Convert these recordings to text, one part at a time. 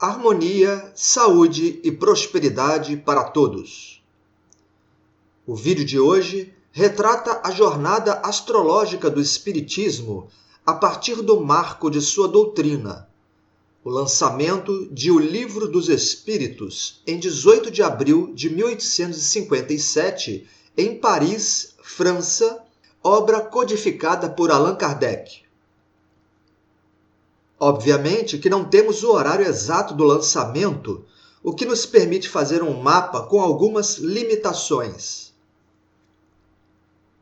Harmonia, saúde e prosperidade para todos. O vídeo de hoje retrata a jornada astrológica do Espiritismo a partir do marco de sua doutrina, o lançamento de O Livro dos Espíritos em 18 de abril de 1857, em Paris, França, obra codificada por Allan Kardec. Obviamente que não temos o horário exato do lançamento, o que nos permite fazer um mapa com algumas limitações.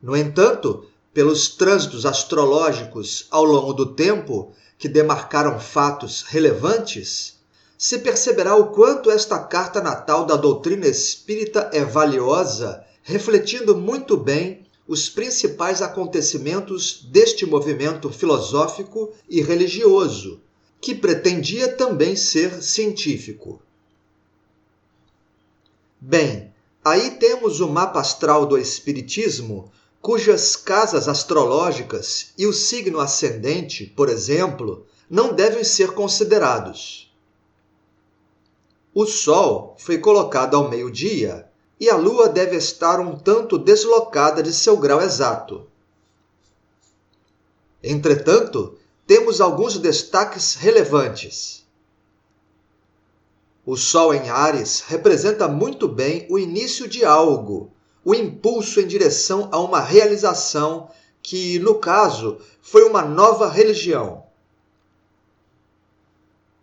No entanto, pelos trânsitos astrológicos ao longo do tempo, que demarcaram fatos relevantes, se perceberá o quanto esta carta natal da doutrina espírita é valiosa, refletindo muito bem os principais acontecimentos deste movimento filosófico e religioso, que pretendia também ser científico. Bem, aí temos o mapa astral do Espiritismo, cujas casas astrológicas e o signo ascendente, por exemplo, não devem ser considerados. O Sol foi colocado ao meio-dia, e a Lua deve estar um tanto deslocada de seu grau exato. Entretanto, temos alguns destaques relevantes. O Sol em Áries representa muito bem o início de algo, o impulso em direção a uma realização que, no caso, foi uma nova religião.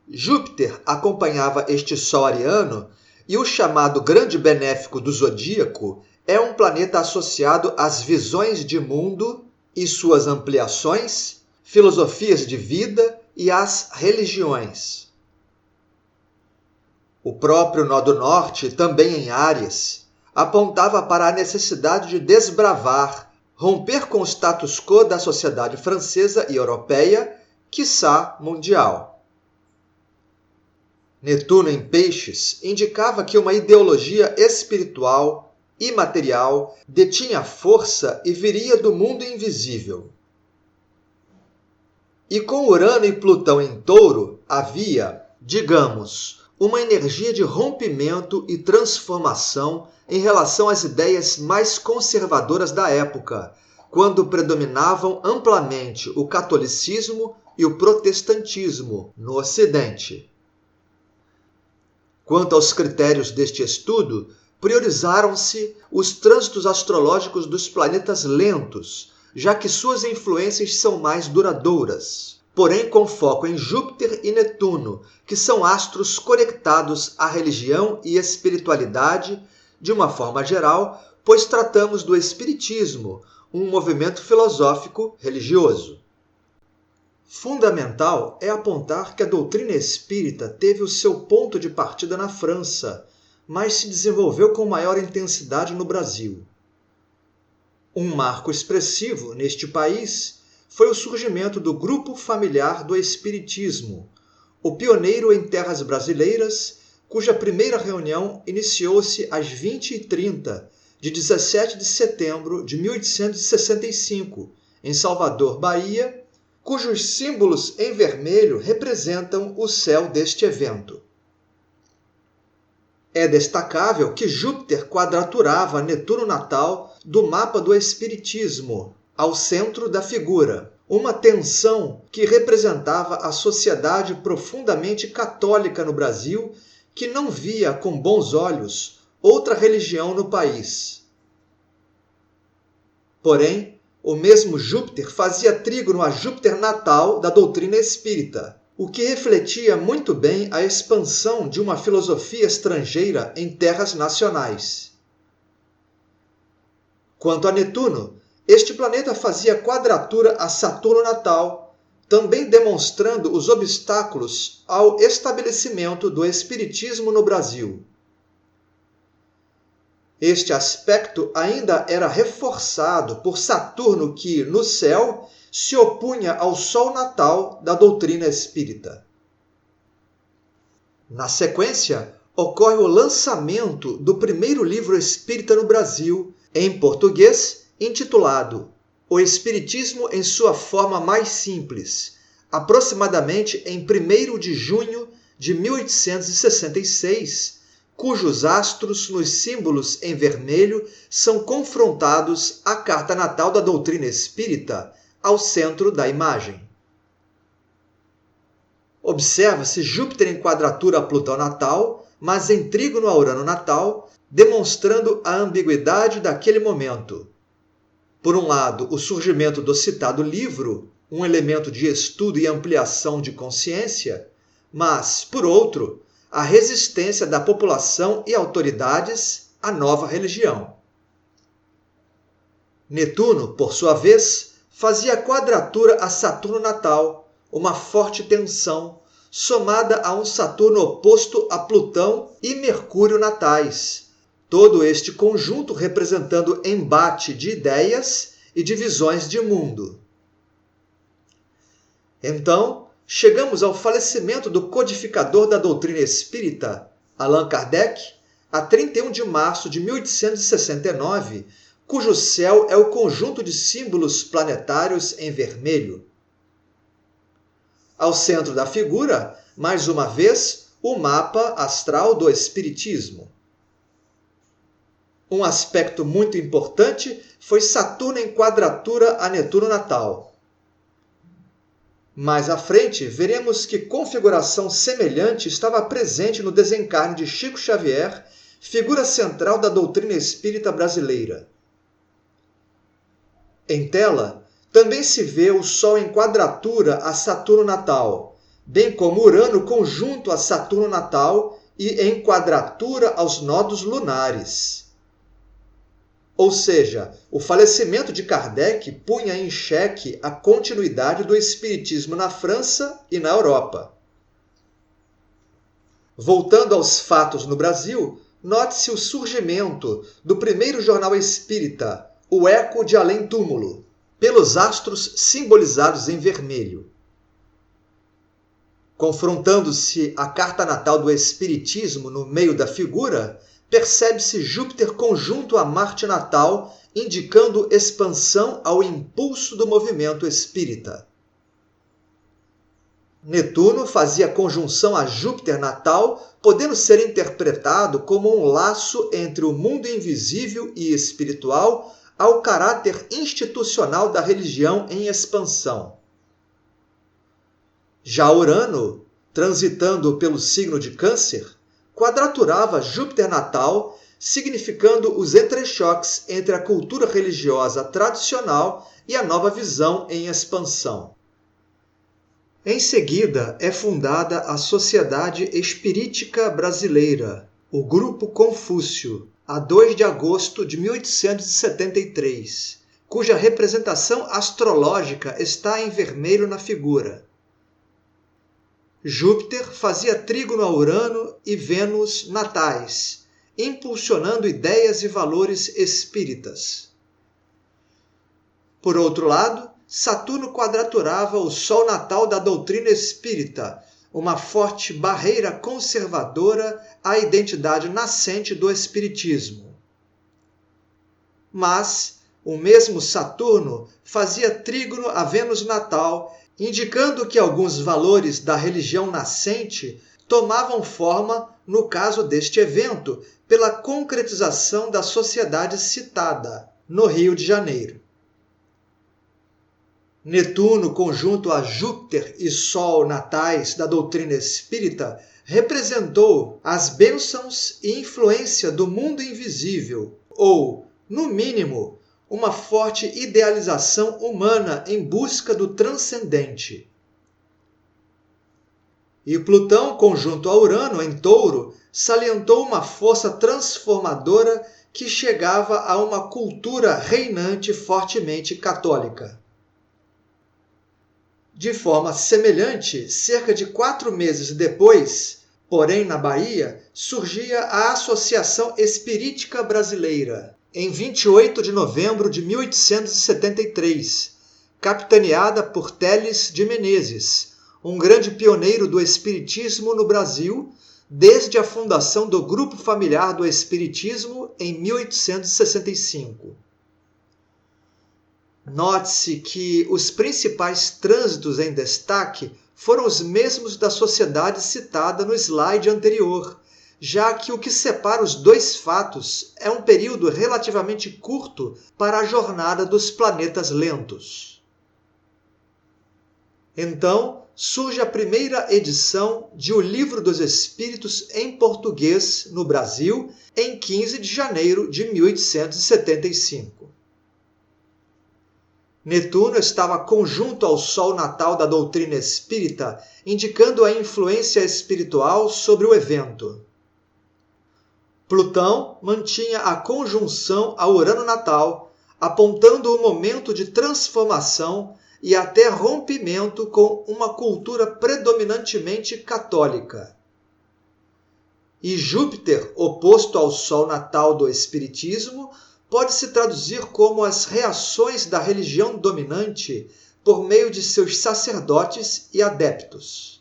Júpiter acompanhava este Sol ariano e o chamado Grande Benéfico do Zodíaco é um planeta associado às visões de mundo e suas ampliações, filosofias de vida e às religiões. O próprio Nó do Norte, também em Áries, apontava para a necessidade de desbravar, romper com o status quo da sociedade francesa e europeia, quiçá mundial. Netuno em Peixes indicava que uma ideologia espiritual, imaterial, detinha força e viria do mundo invisível. E com Urano e Plutão em Touro havia, digamos, uma energia de rompimento e transformação em relação às ideias mais conservadoras da época, quando predominavam amplamente o catolicismo e o protestantismo no Ocidente. Quanto aos critérios deste estudo, priorizaram-se os trânsitos astrológicos dos planetas lentos, já que suas influências são mais duradouras, porém com foco em Júpiter e Netuno, que são astros conectados à religião e espiritualidade, de uma forma geral, pois tratamos do Espiritismo, um movimento filosófico religioso. Fundamental é apontar que a doutrina espírita teve o seu ponto de partida na França, mas se desenvolveu com maior intensidade no Brasil. Um marco expressivo neste país foi o surgimento do Grupo Familiar do Espiritismo, o pioneiro em terras brasileiras, cuja primeira reunião iniciou-se às 20h30 de 17 de setembro de 1865, em Salvador, Bahia, cujos símbolos em vermelho representam o céu deste evento. É destacável que Júpiter quadraturava Netuno natal do mapa do Espiritismo, ao centro da figura, uma tensão que representava a sociedade profundamente católica no Brasil, que não via com bons olhos outra religião no país. Porém, o mesmo Júpiter fazia trígono a Júpiter natal da doutrina espírita, o que refletia muito bem a expansão de uma filosofia estrangeira em terras nacionais. Quanto a Netuno, este planeta fazia quadratura a Saturno natal, também demonstrando os obstáculos ao estabelecimento do espiritismo no Brasil. Este aspecto ainda era reforçado por Saturno que, no céu, se opunha ao Sol natal da doutrina espírita. Na sequência, ocorre o lançamento do primeiro livro espírita no Brasil, em português, intitulado O Espiritismo em sua forma mais simples, aproximadamente em 1º de junho de 1866, cujos astros nos símbolos em vermelho são confrontados à carta natal da doutrina espírita, ao centro da imagem. Observa-se Júpiter em quadratura a Plutão natal, mas em trígono a Urano natal, demonstrando a ambiguidade daquele momento. Por um lado, o surgimento do citado livro, um elemento de estudo e ampliação de consciência, mas, por outro, a resistência da população e autoridades à nova religião. Netuno, por sua vez, fazia quadratura a Saturno natal, uma forte tensão, somada a um Saturno oposto a Plutão e Mercúrio natais. Todo este conjunto representando embate de ideias e de visões de mundo. Então, chegamos ao falecimento do codificador da doutrina espírita, Allan Kardec, a 31 de março de 1869, cujo céu é o conjunto de símbolos planetários em vermelho. Ao centro da figura, mais uma vez, o mapa astral do Espiritismo. Um aspecto muito importante foi Saturno em quadratura a Netuno natal. Mais à frente, veremos que configuração semelhante estava presente no desencarne de Chico Xavier, figura central da doutrina espírita brasileira. Em tela, também se vê o Sol em quadratura a Saturno natal, bem como Urano conjunto a Saturno natal e em quadratura aos nodos lunares. Ou seja, o falecimento de Kardec punha em xeque a continuidade do espiritismo na França e na Europa. Voltando aos fatos no Brasil, note-se o surgimento do primeiro jornal espírita, o Eco de Além Túmulo, pelos astros simbolizados em vermelho. Confrontando-se a carta natal do Espiritismo no meio da figura, percebe-se Júpiter conjunto a Marte natal, indicando expansão ao impulso do movimento espírita. Netuno fazia conjunção a Júpiter natal, podendo ser interpretado como um laço entre o mundo invisível e espiritual ao caráter institucional da religião em expansão. Já Urano, transitando pelo signo de Câncer, quadraturava Júpiter natal, significando os entrechoques entre a cultura religiosa tradicional e a nova visão em expansão. Em seguida, é fundada a Sociedade Espirítica Brasileira, o Grupo Confúcio, a 2 de agosto de 1873, cuja representação astrológica está em vermelho na figura. Júpiter fazia trígono a Urano e Vênus natais, impulsionando ideias e valores espíritas. Por outro lado, Saturno quadraturava o Sol natal da doutrina espírita, uma forte barreira conservadora à identidade nascente do espiritismo. Mas o mesmo Saturno fazia trígono a Vênus natal, indicando que alguns valores da religião nascente tomavam forma, no caso deste evento, pela concretização da sociedade citada, no Rio de Janeiro. Netuno, conjunto a Júpiter e Sol natais da doutrina espírita, representou as bênçãos e influência do mundo invisível, ou, no mínimo, uma forte idealização humana em busca do transcendente. E Plutão, conjunto a Urano em Touro, salientou uma força transformadora que chegava a uma cultura reinante fortemente católica. De forma semelhante, cerca de 4 meses depois, porém na Bahia, surgia a Associação Espirítica Brasileira, em 28 de novembro de 1873, capitaneada por Teles de Menezes, um grande pioneiro do espiritismo no Brasil, desde a fundação do Grupo Familiar do Espiritismo em 1865. Note-se que os principais trânsitos em destaque foram os mesmos da sociedade citada no slide anterior, já que o que separa os dois fatos é um período relativamente curto para a jornada dos planetas lentos. Então, surge a primeira edição de O Livro dos Espíritos em português no Brasil, em 15 de janeiro de 1875. Netuno estava conjunto ao Sol natal da doutrina espírita, indicando a influência espiritual sobre o evento. Plutão mantinha a conjunção ao Urano natal, apontando o momento de transformação e até rompimento com uma cultura predominantemente católica. E Júpiter, oposto ao Sol natal do Espiritismo, pode se traduzir como as reações da religião dominante por meio de seus sacerdotes e adeptos.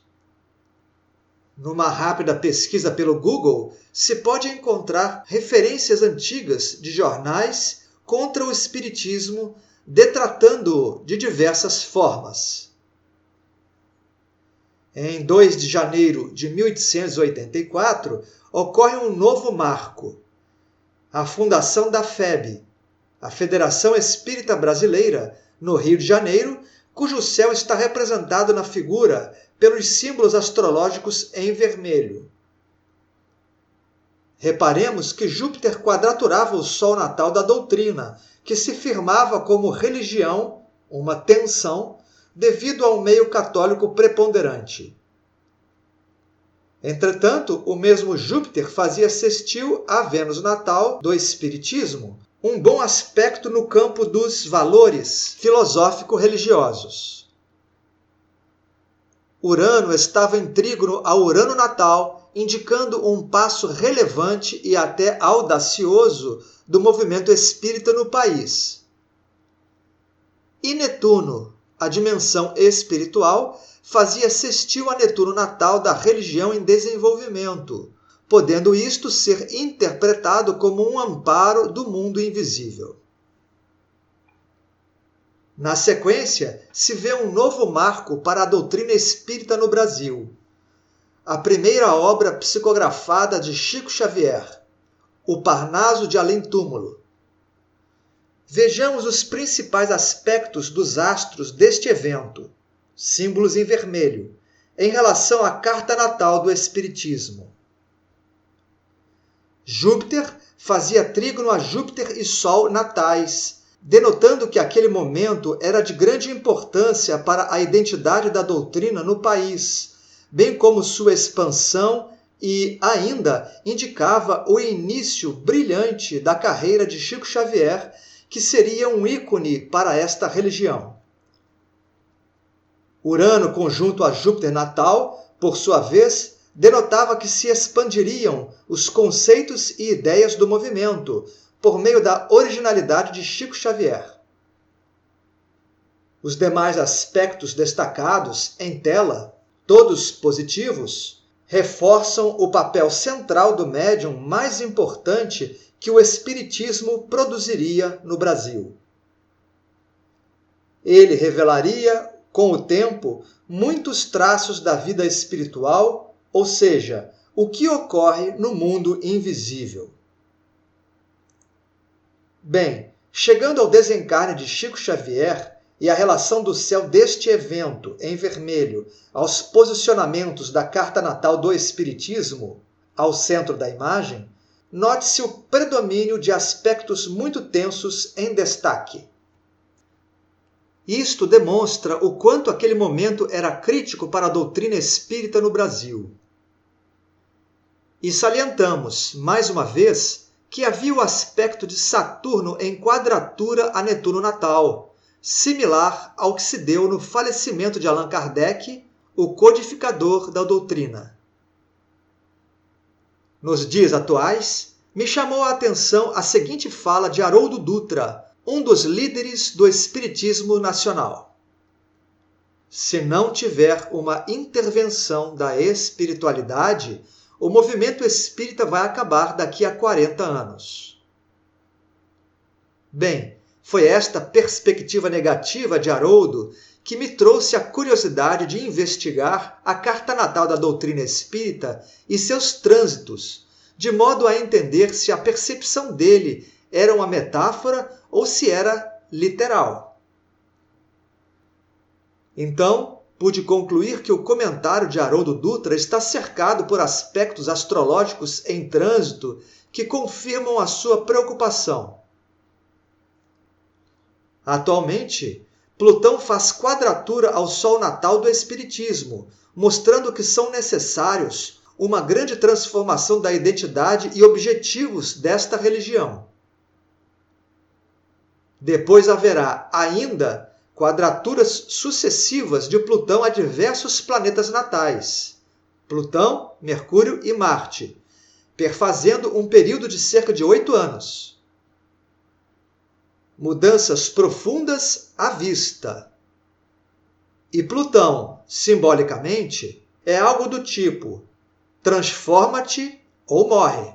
Numa rápida pesquisa pelo Google, se pode encontrar referências antigas de jornais contra o espiritismo, detratando-o de diversas formas. Em 2 de janeiro de 1884, ocorre um novo marco: a fundação da FEB, a Federação Espírita Brasileira, no Rio de Janeiro, cujo céu está representado na figura pelos símbolos astrológicos em vermelho. Reparemos que Júpiter quadraturava o Sol natal da doutrina, que se firmava como religião, uma tensão, devido ao meio católico preponderante. Entretanto, o mesmo Júpiter fazia sextil a Vênus natal do Espiritismo, um bom aspecto no campo dos valores filosófico-religiosos. Urano estava em trígono ao Urano natal, indicando um passo relevante e até audacioso do movimento espírita no país. E Netuno, a dimensão espiritual, fazia sextil a Netuno natal da religião em desenvolvimento, podendo isto ser interpretado como um amparo do mundo invisível. Na sequência, se vê um novo marco para a doutrina espírita no Brasil. A primeira obra psicografada de Chico Xavier, O Parnaso de Além-Túmulo. Vejamos os principais aspectos dos astros deste evento, símbolos em vermelho, em relação à carta natal do Espiritismo. Júpiter fazia trígono a Júpiter e Sol natais, denotando que aquele momento era de grande importância para a identidade da doutrina no país, bem como sua expansão, e ainda indicava o início brilhante da carreira de Chico Xavier, que seria um ícone para esta religião. Urano conjunto a Júpiter natal, por sua vez, denotava que se expandiriam os conceitos e ideias do movimento, por meio da originalidade de Chico Xavier. Os demais aspectos destacados em tela, todos positivos, reforçam o papel central do médium mais importante que o Espiritismo produziria no Brasil. Ele revelaria, com o tempo, muitos traços da vida espiritual, ou seja, o que ocorre no mundo invisível. Bem, chegando ao desencarne de Chico Xavier e a relação do céu deste evento, em vermelho, aos posicionamentos da carta natal do Espiritismo, ao centro da imagem, note-se o predomínio de aspectos muito tensos em destaque. Isto demonstra o quanto aquele momento era crítico para a doutrina espírita no Brasil. E salientamos, mais uma vez, que havia o aspecto de Saturno em quadratura a Netuno natal, similar ao que se deu no falecimento de Allan Kardec, o codificador da doutrina. Nos dias atuais, me chamou a atenção a seguinte fala de Haroldo Dutra, um dos líderes do espiritismo nacional. Se não tiver uma intervenção da espiritualidade, o movimento espírita vai acabar daqui a 40 anos. Bem, foi esta perspectiva negativa de Haroldo que me trouxe a curiosidade de investigar a carta natal da doutrina espírita e seus trânsitos, de modo a entender se a percepção dele era uma metáfora ou se era literal. Então, pude concluir que o comentário de Haroldo Dutra está cercado por aspectos astrológicos em trânsito que confirmam a sua preocupação. Atualmente, Plutão faz quadratura ao Sol natal do Espiritismo, mostrando que são necessários uma grande transformação da identidade e objetivos desta religião. Depois haverá ainda quadraturas sucessivas de Plutão a diversos planetas natais, Plutão, Mercúrio e Marte, perfazendo um período de cerca de 8 anos. Mudanças profundas à vista. E Plutão, simbolicamente, é algo do tipo: transforma-te ou morre.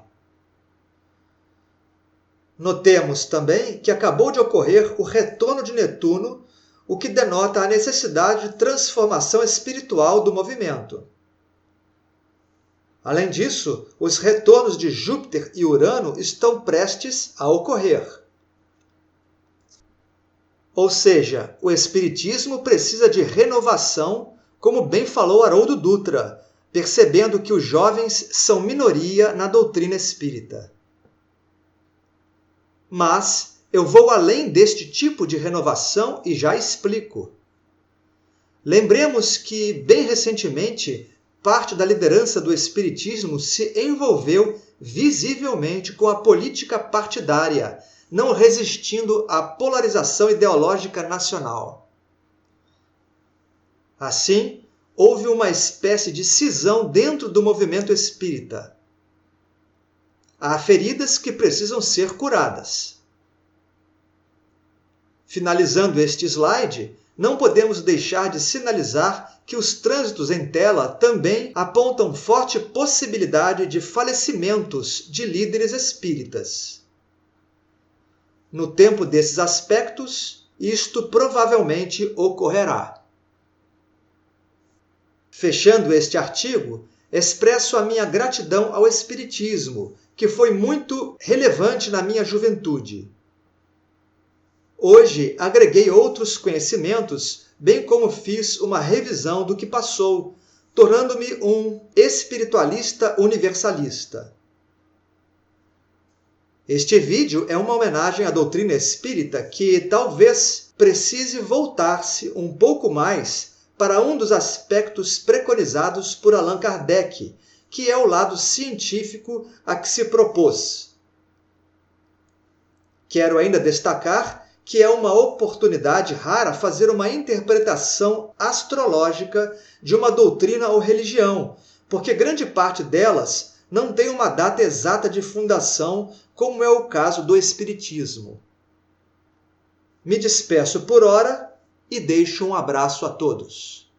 Notemos também que acabou de ocorrer o retorno de Netuno, o que denota a necessidade de transformação espiritual do movimento. Além disso, os retornos de Júpiter e Urano estão prestes a ocorrer. Ou seja, o Espiritismo precisa de renovação, como bem falou Haroldo Dutra, percebendo que os jovens são minoria na doutrina espírita. Mas eu vou além deste tipo de renovação e já explico. Lembremos que, bem recentemente, parte da liderança do Espiritismo se envolveu visivelmente com a política partidária, não resistindo à polarização ideológica nacional. Assim, houve uma espécie de cisão dentro do movimento espírita. Há feridas que precisam ser curadas. Finalizando este slide, não podemos deixar de sinalizar que os trânsitos em tela também apontam forte possibilidade de falecimentos de líderes espíritas. No tempo desses aspectos, isto provavelmente ocorrerá. Fechando este artigo, expresso a minha gratidão ao Espiritismo, que foi muito relevante na minha juventude. Hoje, agreguei outros conhecimentos, bem como fiz uma revisão do que passou, tornando-me um espiritualista universalista. Este vídeo é uma homenagem à doutrina espírita que talvez precise voltar-se um pouco mais para um dos aspectos preconizados por Allan Kardec, que é o lado científico a que se propôs. Quero ainda destacar que é uma oportunidade rara fazer uma interpretação astrológica de uma doutrina ou religião, porque grande parte delas não tem uma data exata de fundação, como é o caso do Espiritismo. Me despeço por hora e deixo um abraço a todos.